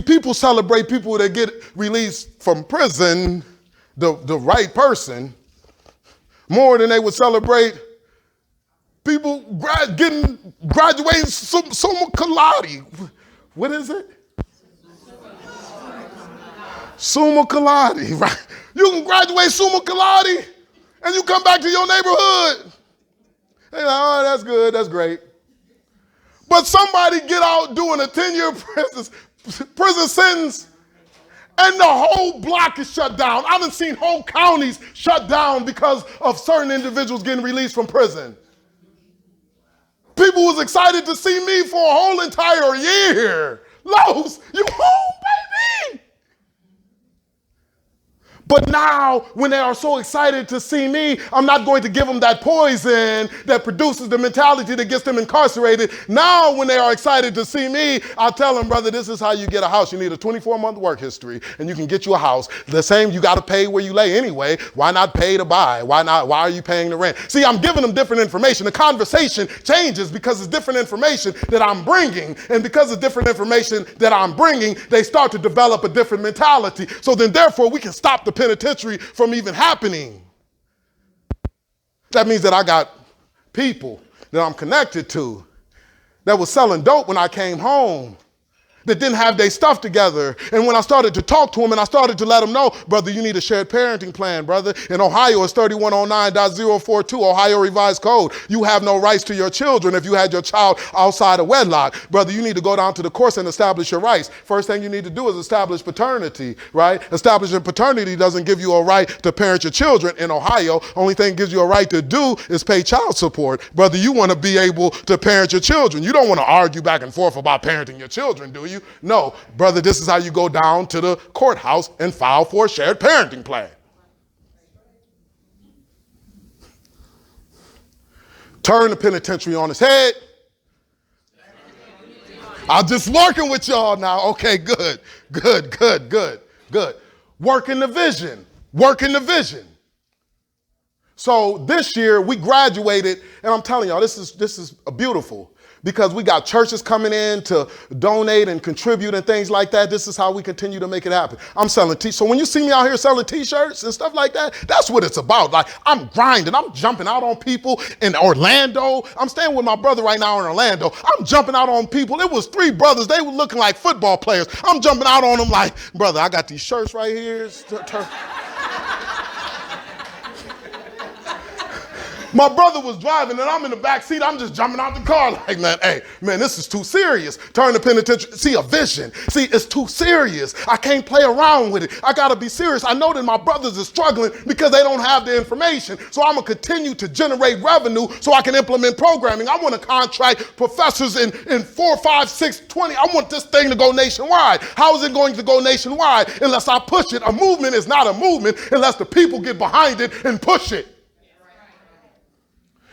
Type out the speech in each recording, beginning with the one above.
See, people celebrate people that get released from prison, the right person, more than they would celebrate people graduating summa cum laude. What is it? Summa cum laude, right? You can graduate summa cum laude and you come back to your neighborhood. They're like, oh, that's good, that's great. But somebody get out doing a 10-year prison sentence and the whole block is shut down. I done seen whole counties shut down because of certain individuals getting released from prison. People was excited to see me for a whole entire year. Los, you home, baby? But now, when they are so excited to see me, I'm not going to give them that poison that produces the mentality that gets them incarcerated. Now, when they are excited to see me, I'll tell them, brother, this is how you get a house. You need a 24-month work history, and you can get you a house. The same, you got to pay where you lay anyway. Why not pay to buy? Why are you paying the rent? See, I'm giving them different information. The conversation changes because it's different information that I'm bringing. And because it's different information that I'm bringing, they start to develop a different mentality. So then, therefore, we can stop the penitentiary from even happening. That means that I got people that I'm connected to that was selling dope when I came home, that didn't have their stuff together. And when I started to talk to them and I started to let them know, brother, you need a shared parenting plan, brother. In Ohio, it's 3109.042, Ohio Revised Code. You have no rights to your children if you had your child outside of wedlock. Brother, you need to go down to the courts and establish your rights. First thing you need to do is establish paternity, right? Establishing paternity doesn't give you a right to parent your children in Ohio. Only thing it gives you a right to do is pay child support. Brother, you want to be able to parent your children. You don't want to argue back and forth about parenting your children, do you? No, brother, this is how you go down to the courthouse and file for a shared parenting plan. Turn the penitentiary on its head. I'm just working with y'all now. Okay, good. Working the vision. So this year we graduated, and I'm telling y'all, this is beautiful. Because we got churches coming in to donate and contribute and things like that. This is how we continue to make it happen. I'm selling t-shirts. So when you see me out here selling t-shirts and stuff like that, that's what it's about. Like, I'm grinding. I'm jumping out on people in Orlando. I'm staying with my brother right now in Orlando. I'm jumping out on people. It was 3 brothers. They were looking like football players. I'm jumping out on them like, brother, I got these shirts right here. My brother was driving and I'm in the back seat. I'm just jumping out the car like, man, this is too serious. Turn the penitentiary. See, a vision. See, it's too serious. I can't play around with it. I got to be serious. I know that my brothers are struggling because they don't have the information. So I'm going to continue to generate revenue so I can implement programming. I want to contract professors in 4, 5, 6, 20. I want this thing to go nationwide. How is it going to go nationwide unless I push it? A movement is not a movement unless the people get behind it and push it.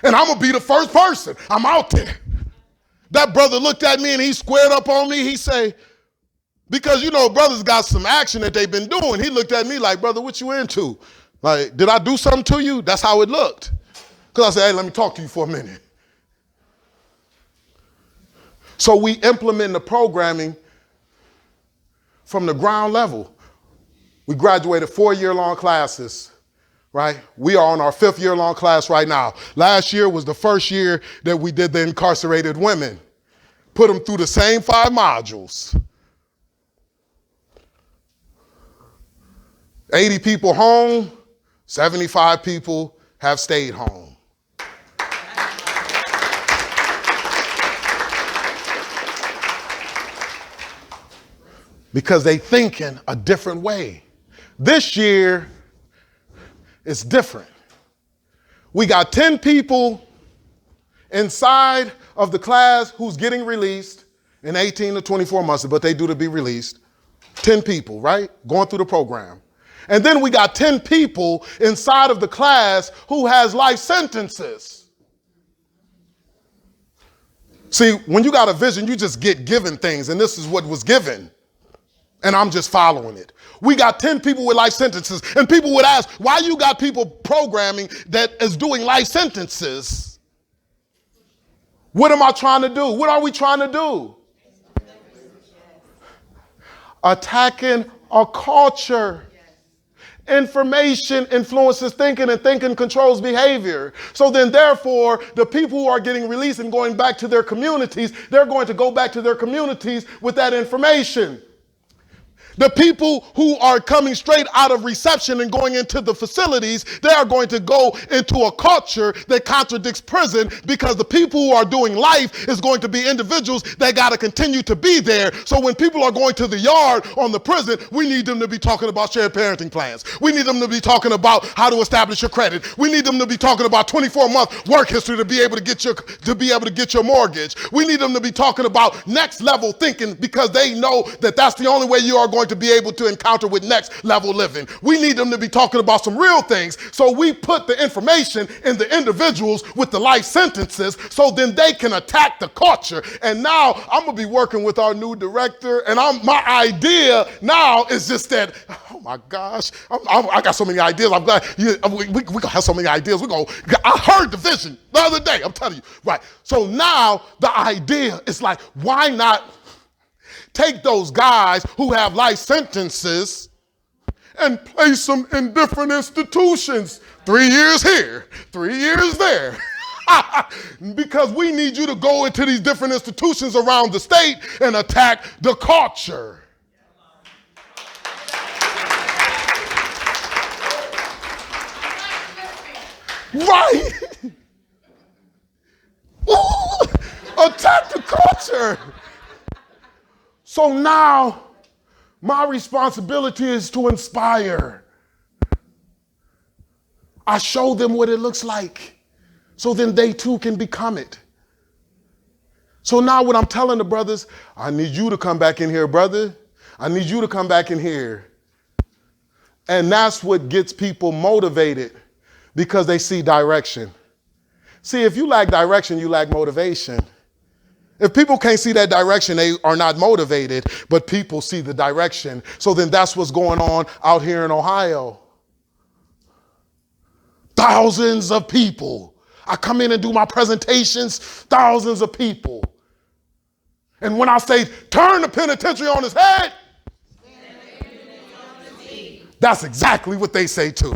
And I'm going to be the first person. I'm out there. That brother looked at me and he squared up on me. He say, because, you know, brothers got some action that they've been doing. He looked at me like, brother, what you into? Like, did I do something to you? That's how it looked. Because I said, hey, let me talk to you for a minute. So we implement the programming from the ground level. We graduated 4-year-long classes. Right? We are on our 5th year-long class right now. Last year was the first year that we did the incarcerated women. Put them through the same 5 modules. 80 people home, 75 people have stayed home. Because they thinking a different way. This year, it's different. We got 10 people inside of the class who's getting released in 18 to 24 months, but they do to be released. 10 people, right? Going through the program. And then we got 10 people inside of the class who has life sentences. See, when you got a vision, you just get given things, and this is what was given. And I'm just following it. We got 10 people with life sentences, and people would ask, why you got people programming that is doing life sentences? What am I trying to do? What are we trying to do? attacking a culture. Information influences thinking, and thinking controls behavior. So then, therefore, the people who are getting released and going back to their communities, they're going to go back to their communities with that information. The people who are coming straight out of reception and going into the facilities, they are going to go into a culture that contradicts prison, because the people who are doing life is going to be individuals that got to continue to be there. So when people are going to the yard on the prison, we need them to be talking about shared parenting plans. We need them to be talking about how to establish your credit. We need them to be talking about 24-month work history to be able to get your mortgage. We need them to be talking about next level thinking, because they know that that's the only way you are going to be able to encounter with next level living. We need them to be talking about some real things. So we put the information in the individuals with the life sentences, so then they can attack the culture. And now I'm going to be working with our new director, and my idea now is just that, oh my gosh, I got so many ideas. I'm glad we going to have so many ideas. I heard the vision the other day, I'm telling you. Right. So now the idea is like, why not take those guys who have life sentences and place them in different institutions? 3 years here, 3 years there. Because we need you to go into these different institutions around the state and attack the culture. Right. Ooh, attack the culture. So now my responsibility is to inspire. I show them what it looks like, so then they too can become it. So now what I'm telling the brothers, I need you to come back in here, brother. I need you to come back in here. And that's what gets people motivated, because they see direction. See, if you lack direction, you lack motivation. If people can't see that direction, they are not motivated, but people see the direction. So then that's what's going on out here in Ohio. Thousands of people. I come in and do my presentations, thousands of people. And when I say, turn the penitentiary on its head, that's exactly what they say too.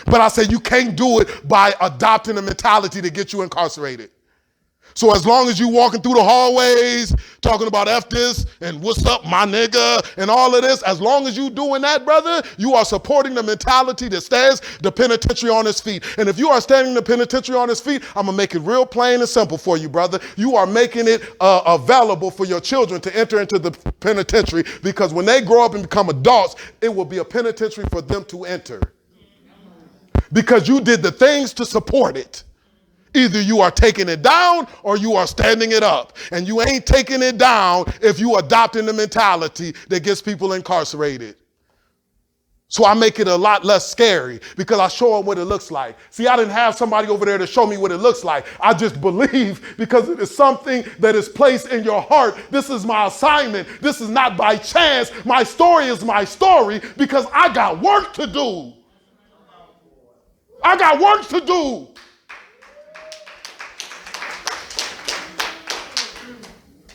But I say you can't do it by adopting a mentality to get you incarcerated. So as long as you walking through the hallways talking about F this and what's up, my nigga, and all of this, as long as you doing that, brother, you are supporting the mentality that stands the penitentiary on its feet. And if you are standing the penitentiary on its feet, I'm going to make it real plain and simple for you, brother. You are making it available for your children to enter into the penitentiary, because when they grow up and become adults, it will be a penitentiary for them to enter. Because you did the things to support it. Either you are taking it down or you are standing it up. And you ain't taking it down if you adopting the mentality that gets people incarcerated. So I make it a lot less scary, because I show them what it looks like. See, I didn't have somebody over there to show me what it looks like. I just believe, because it is something that is placed in your heart. This is my assignment. This is not by chance. My story is my story, because I got work to do. I got work to do.